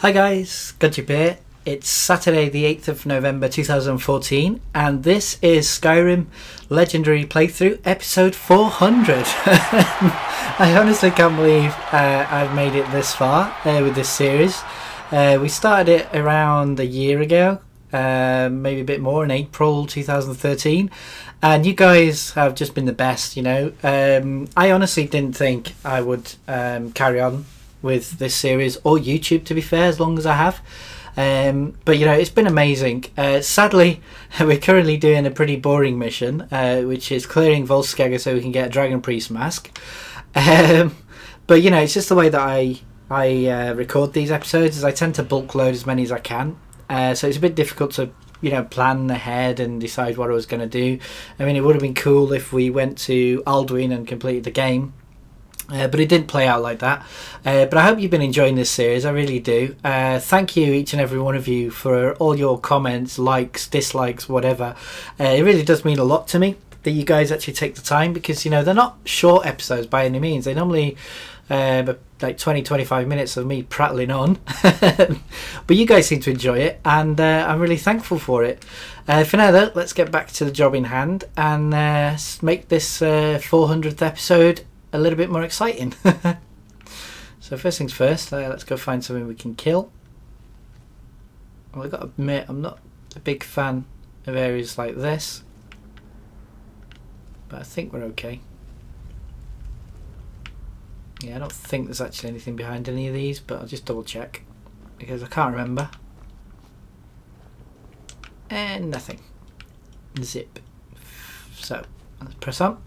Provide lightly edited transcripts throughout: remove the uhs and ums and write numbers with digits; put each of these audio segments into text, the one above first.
Hi guys, Juniper here. It's Saturday the 8th of November 2014 and this is Skyrim Legendary Playthrough episode 400. I honestly can't believe I've made it this far with this series. We started it around a year ago, maybe a bit more, in April 2013, and you guys have just been the best, you know. I honestly didn't think I would carry on with this series or YouTube, to be fair, as long as I have, but you know, it's been amazing. Sadly, we're currently doing a pretty boring mission, which is clearing Volskygge so we can get a Dragon Priest mask, but you know, it's just the way that I record these episodes, is I tend to bulk load as many as I can, so it's a bit difficult to, you know, plan ahead and decide what I was going to do. I mean, it would have been cool if we went to Alduin and completed the game, but it didn't play out like that. But I hope you've been enjoying this series, I really do. Thank you, each and every one of you, for all your comments, likes, dislikes, whatever. It really does mean a lot to me that you guys actually take the time, because, you know, they're not short episodes by any means. They normally like 20-25 minutes of me prattling on, but you guys seem to enjoy it, and I'm really thankful for it. For now though, let's get back to the job in hand and make this 400th episode a little bit more exciting. So first things first, let's go find something we can kill. Well, I've got to admit, I'm not a big fan of areas like this, but I think we're okay. Yeah, I don't think there's actually anything behind any of these, but I'll just double check because I can't remember. And nothing. Zip. So let's press on.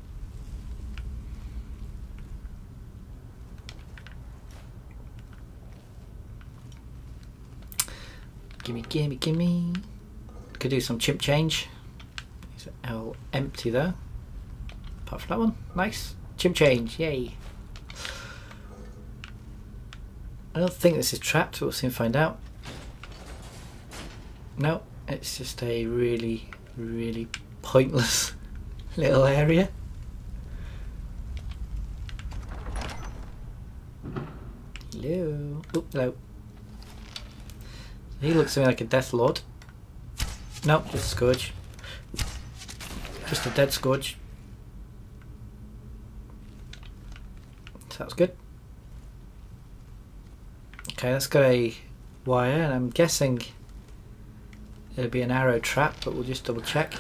Gimme, gimme. Could do some chimp change. Is it all empty though? Apart from that one. Nice. Chimp change, yay. I don't think this is trapped, but we'll soon find out. No, it's just a really, really pointless little area. Hello. Oop, hello. He looks to me like a Death Lord. Nope, just a Scourge. Just a dead Scourge. Sounds good. Okay, that's got a wire, and I'm guessing it'll be an arrow trap, but we'll just double check.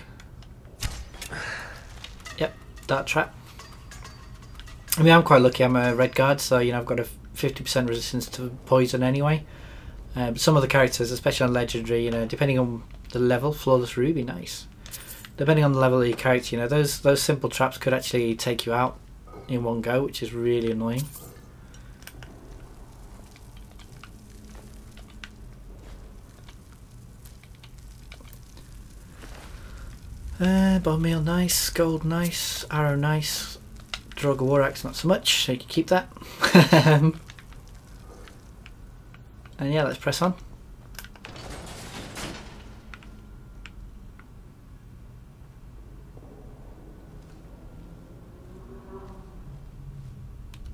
Yep, dart trap. I mean, I'm quite lucky, I'm a red guard, so you know, I've got a 50% resistance to poison anyway. Some of the characters, especially on Legendary, you know, depending on the level, Flawless Ruby, nice. Depending on the level of your character, you know, those simple traps could actually take you out in one go, which is really annoying. Bone meal, nice. Gold, nice. Arrow, nice. Droga War Axe, not so much, so you can keep that. And yeah, let's press on.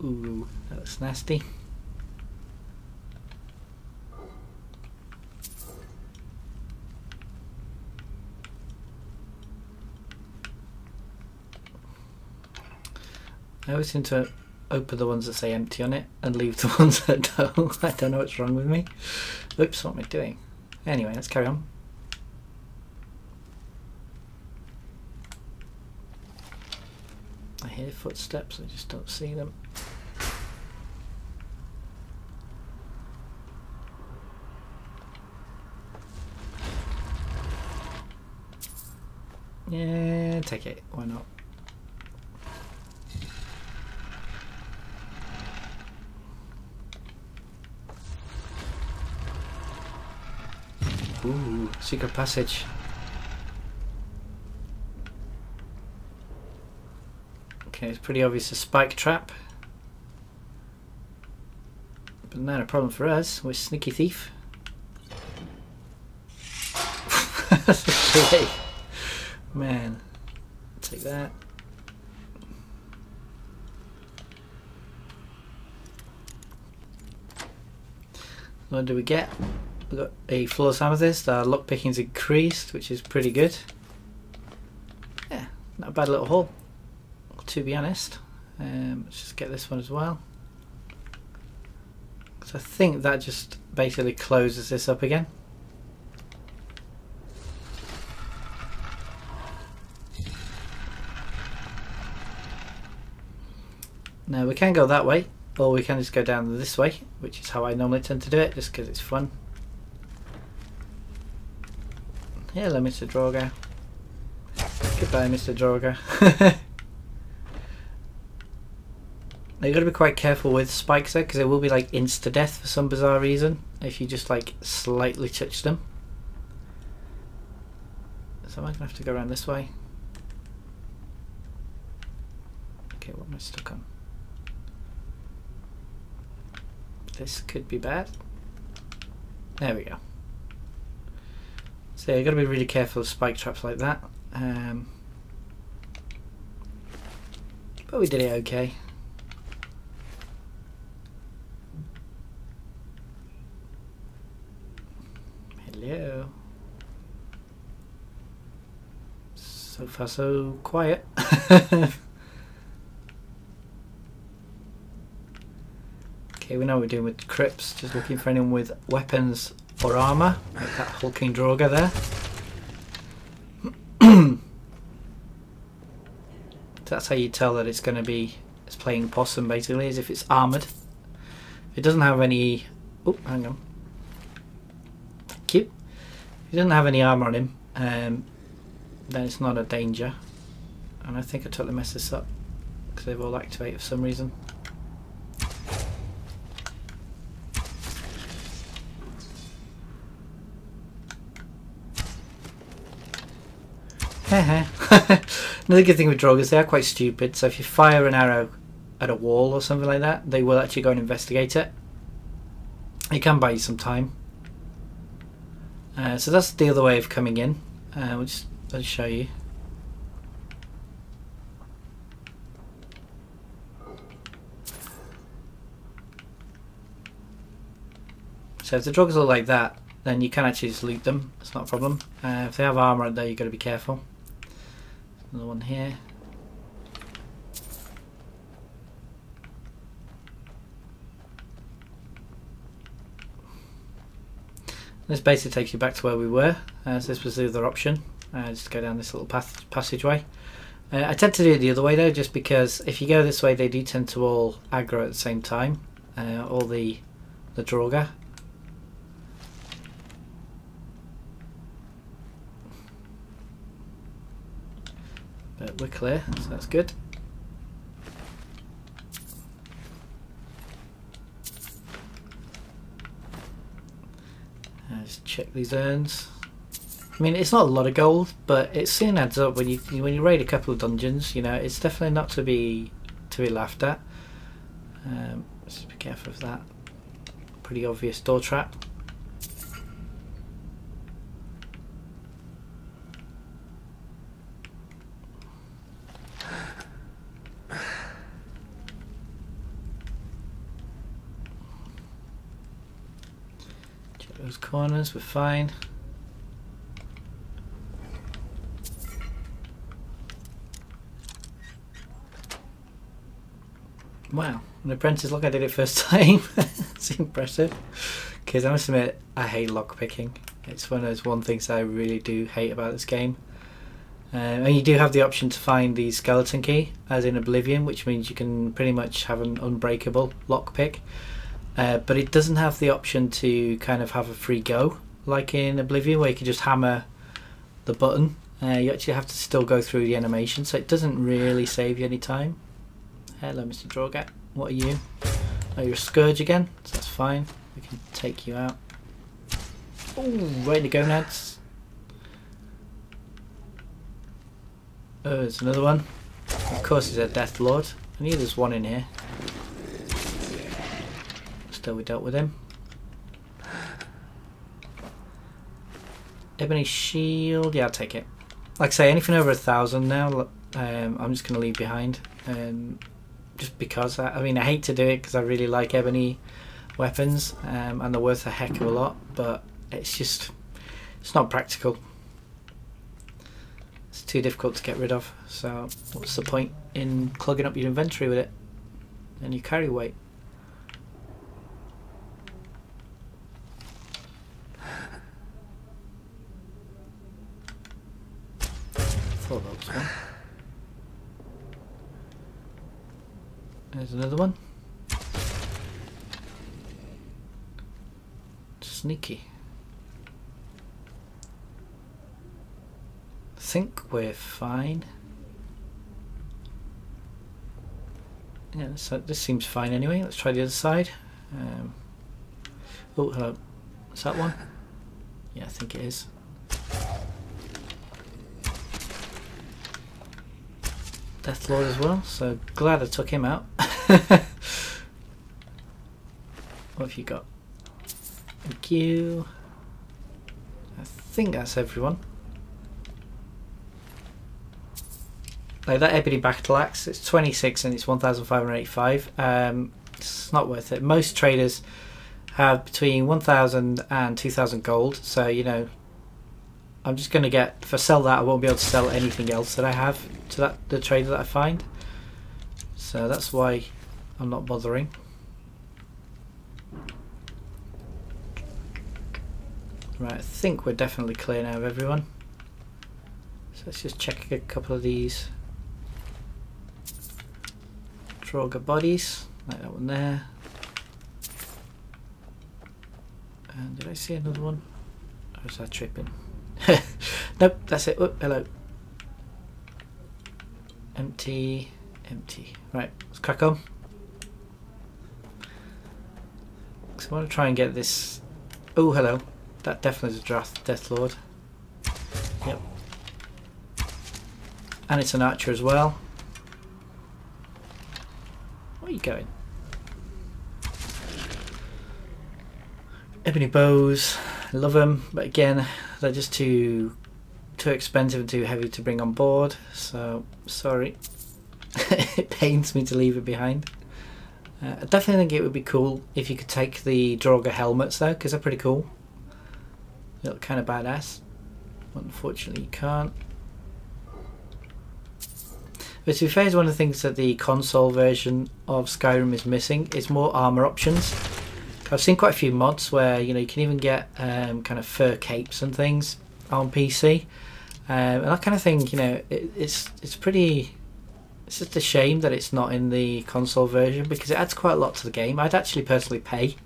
Ooh, that looks nasty. I always seem to open the ones that say empty on it and leave the ones that don't. I don't know what's wrong with me. Oops, what am I doing? Anyway, let's carry on. I hear footsteps, I just don't see them. Yeah, take it, why not? Ooh, secret passage. Okay, it's pretty obvious a spike trap. But not a problem for us, we're sneaky thief. Man, take that. What do we get? We got a flawless amethyst. Our luck picking's increased, which is pretty good. Yeah, not a bad little haul, to be honest. Let's just get this one as well, because I think that just basically closes this up again. Now we can go that way, or we can just go down this way, which is how I normally tend to do it, just because it's fun. Hello, Mr. Droger. Goodbye, Mr. Droger. Now you've got to be quite careful with spikes there, because it will be like insta-death for some bizarre reason if you just like slightly touch them. So I'm going to have to go around this way. Okay, what am I stuck on? This could be bad. There we go. So you've got to be really careful of spike traps like that. But we did it okay. Hello. So far so quiet. Okay, we know what we're doing with crypts, just looking for anyone with weapons or armour, like that hulking Droger there. That's how you tell that it's going to be, it's playing possum basically, is if it's armoured. If it doesn't have any, oh hang on, thank you. If it doesn't have any armour on him, then it's not a danger. And I think I totally messed this up, because they've all activated for some reason. Another good thing with Drogers, they are quite stupid, so if you fire an arrow at a wall or something like that, they will actually go and investigate it. It can buy you some time. So that's the other way of coming in. I'll show you. So if the Drogers are like that, then you can actually just loot them, it's not a problem. If they have armour out there, you've got to be careful. Another one here. This basically takes you back to where we were, so this was the other option. Just go down this little passageway. I tend to do it the other way though, just because if you go this way they do tend to all aggro at the same time, all the Droger. But we're clear, so that's good. Just check these urns. I mean, it's not a lot of gold, but it soon adds up when you raid a couple of dungeons. You know, it's definitely not to be laughed at. Just be careful of that. Pretty obvious door trap. Those corners were fine. Wow, an apprentice lock, I did it first time. It's impressive. Because I must admit, I hate lockpicking. It's one of those things I really do hate about this game. And you do have the option to find the skeleton key, as in Oblivion, which means you can pretty much have an unbreakable lockpick. But it doesn't have the option to kind of have a free go like in Oblivion, where you can just hammer the button. You actually have to still go through the animation, so it doesn't really save you any time. Hello, Mr. Drogat. What are you? Oh, you're a Scourge again, so that's fine. We can take you out. Oh, right to go, Nads. Oh, there's another one. Of course, he's a Death Lord. I knew there's one in here. Still, we dealt with him. Ebony shield, yeah, I'll take it. Like I say, anything over 1,000 now, I'm just going to leave behind. Just because, I mean, I hate to do it because I really like ebony weapons, and they're worth a heck of a lot, but it's not practical. It's too difficult to get rid of, so what's the point in clogging up your inventory with it and your carry weight? Thought that was one. There's another one. Sneaky. I think we're fine. Yeah, so this seems fine anyway. Let's try the other side. Oh, hello. Is that one? Yeah, I think it is. Deathlord as well, so glad I took him out. What have you got? Thank you. I think that's everyone. Like that ebony battle axe, it's 26 and it's 1,585. It's not worth it. Most traders have between 1,000 and 2,000 gold, so you know, I'm just going to get, if I sell that I won't be able to sell anything else that I have to the trader that I find, so that's why I'm not bothering. Right, I think we're definitely clear now of everyone, so let's just check a couple of these Draugr bodies, like that one there. And did I see another one? Or was that tripping? Nope, that's it. Oh, hello. Empty, empty. Right, let's crack on. So I want to try and get this. Oh, hello. That definitely is a Deathlord. Yep. And it's an archer as well. Where are you going? Ebony bows. I love them, but again, they're just too expensive and too heavy to bring on board, so sorry. It pains me to leave it behind. I definitely think it would be cool if you could take the Draugr helmets though, because they're pretty cool. They look kind of badass. Unfortunately you can't. But to be fair, one of the things that the console version of Skyrim is missing is more armor options. I've seen quite a few mods where you can even get kind of fur capes and things on PC, and that kind of thing. It's pretty. It's just a shame that it's not in the console version because it adds quite a lot to the game. I'd actually personally pay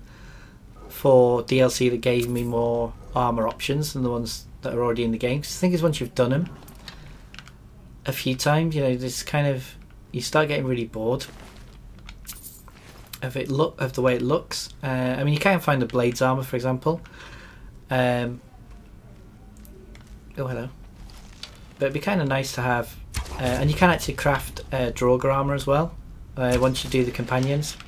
for DLC that gave me more armor options than the ones that are already in the game. Because the thing is, once you've done them a few times, this kind of you start getting really bored of the way it looks. I mean, you can find the blades armor, for example. Oh, hello. But it'd be kind of nice to have, and you can actually craft Draugr armor as well. Once you do the companions,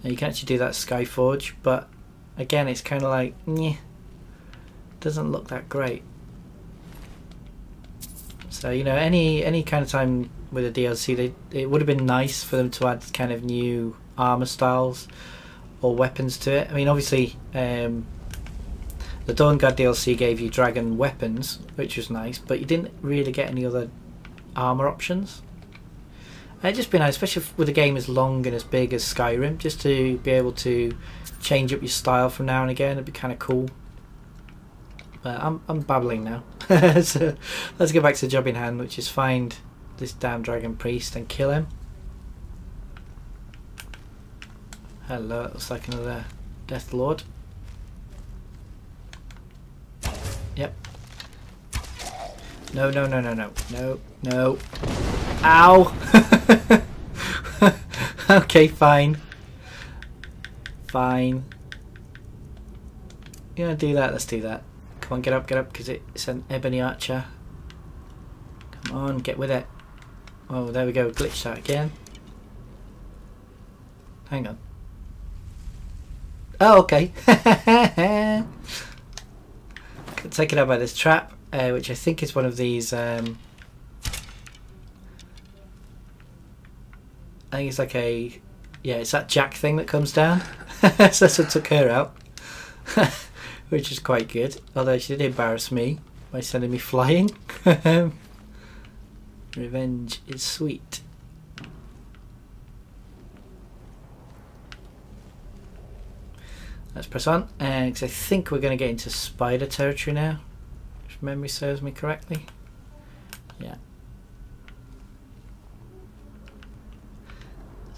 you can actually do that Skyforge. But again, it's kind of like, doesn't look that great. So any kind of time with a DLC, it would have been nice for them to add kind of new armor styles or weapons to it. I mean, obviously the Dawnguard DLC gave you dragon weapons, which was nice, but you didn't really get any other armor options. It'd just be nice, especially with a game as long and as big as Skyrim, just to be able to change up your style from now and again. It'd be kind of cool. But I'm babbling now. So let's get back to the job in hand, which is find this damn dragon priest and kill him. Hello, that looks like another Deathlord. Yep. No, no, no, no, no. No, no. Ow! Okay, fine. Fine. You wanna do that? Let's do that. Come on, get up, because it's an ebony archer. Come on, get with it. Oh, there we go. Glitched that again. Hang on. Oh, okay. Taken out by this trap, which I think is one of these. I think it's like a, yeah, it's that jack thing that comes down. So I took her out. Which is quite good. Although she did embarrass me by sending me flying. Revenge is sweet. Let's press on, because I think we're going to get into spider territory now, if memory serves me correctly. Yeah.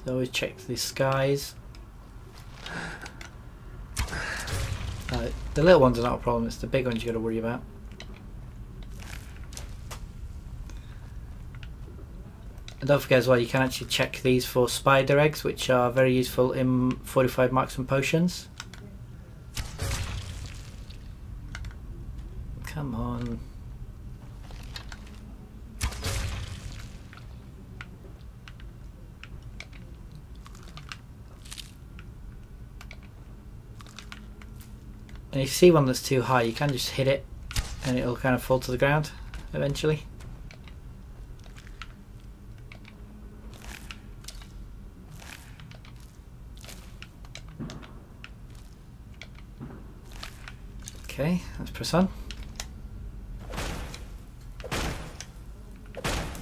So always check the skies. The little ones are not a problem, it's the big ones you got to worry about. And don't forget as well, you can actually check these for spider eggs, which are very useful in fortified Marksman potions. Come on. And if you see one that's too high, you can just hit it and it'll kind of fall to the ground eventually. Okay, let's press on.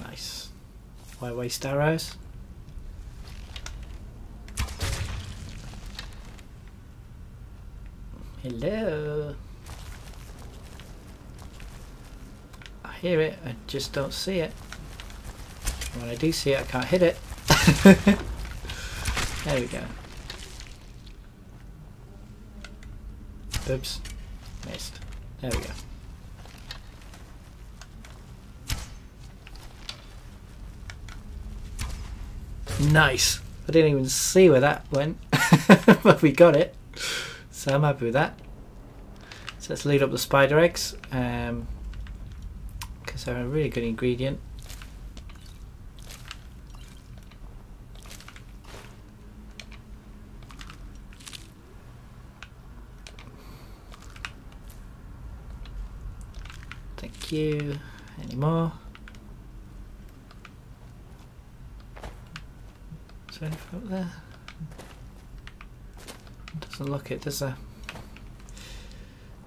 Nice. Why waste arrows? Hello. I hear it, I just don't see it. When I do see it, I can't hit it. There we go. Oops. Missed. There we go. Nice. I didn't even see where that went, but we got it. So I'm happy with that. So let's load up the spider eggs, because they're a really good ingredient. Thank you. Any more? Is there anything up there? Doesn't look it, does there?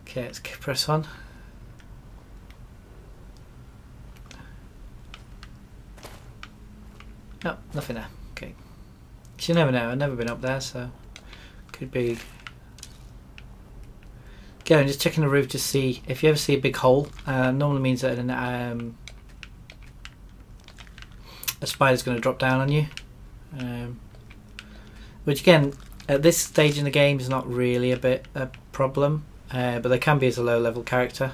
Okay, let's press on. No, nothing there. Okay. 'Cause you never know, I've never been up there, so could be. Again, just checking the roof to see if you ever see a big hole. Normally means that a spider's going to drop down on you. Which again, at this stage in the game is not really a problem, but there can be as a low level character.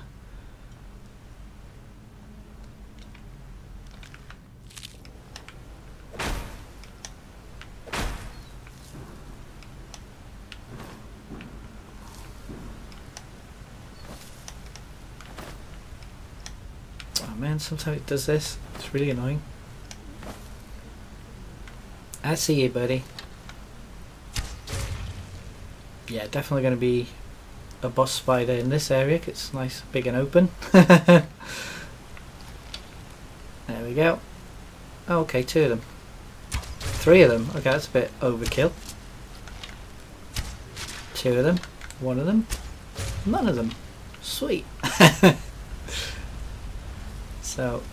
Oh man, sometimes it does this. It's really annoying. I see you, buddy. Yeah, definitely going to be a boss spider in this area. It's nice, big and open. There we go. Oh, okay, 2 of them. 3 of them. Okay, that's a bit overkill. 2 of them. 1 of them. None of them. Sweet. So,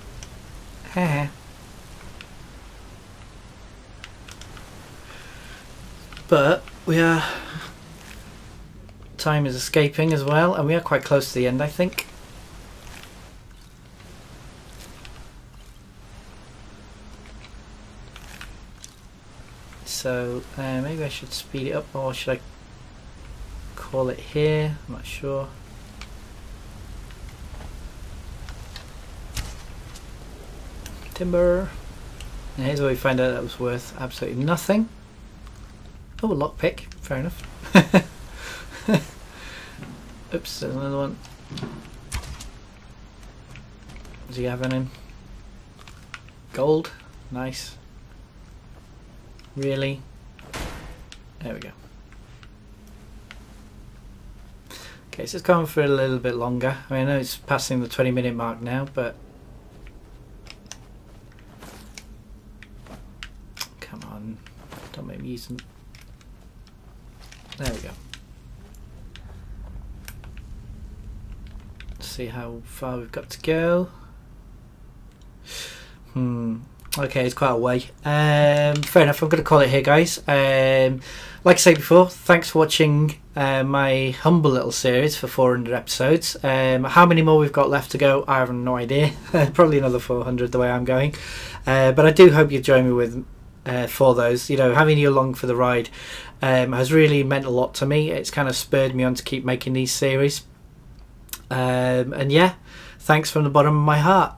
haha. But we are. Time is escaping as well, and we are quite close to the end, I think. So maybe I should speed it up, or should I call it here? I'm not sure. Timber. And here's where we find out that was worth absolutely nothing. Oh, lockpick. Fair enough. Oops, there's another one. What's he having in? Gold. Nice. Really? There we go. Okay, so it's going for a little bit longer. I mean, I know it's passing the 20-minute mark now, but come on, don't make me use them. There we go. Let's see how far we've got to go. Okay, it's quite a way. Fair enough, I'm going to call it here, guys. Like I said before, thanks for watching my humble little series for 400 episodes. How many more we've got left to go, I have no idea. Probably another 400 the way I'm going. But I do hope you join me with for those. You know, having you along for the ride has really meant a lot to me. It's kind of spurred me on to keep making these series. And yeah, thanks from the bottom of my heart.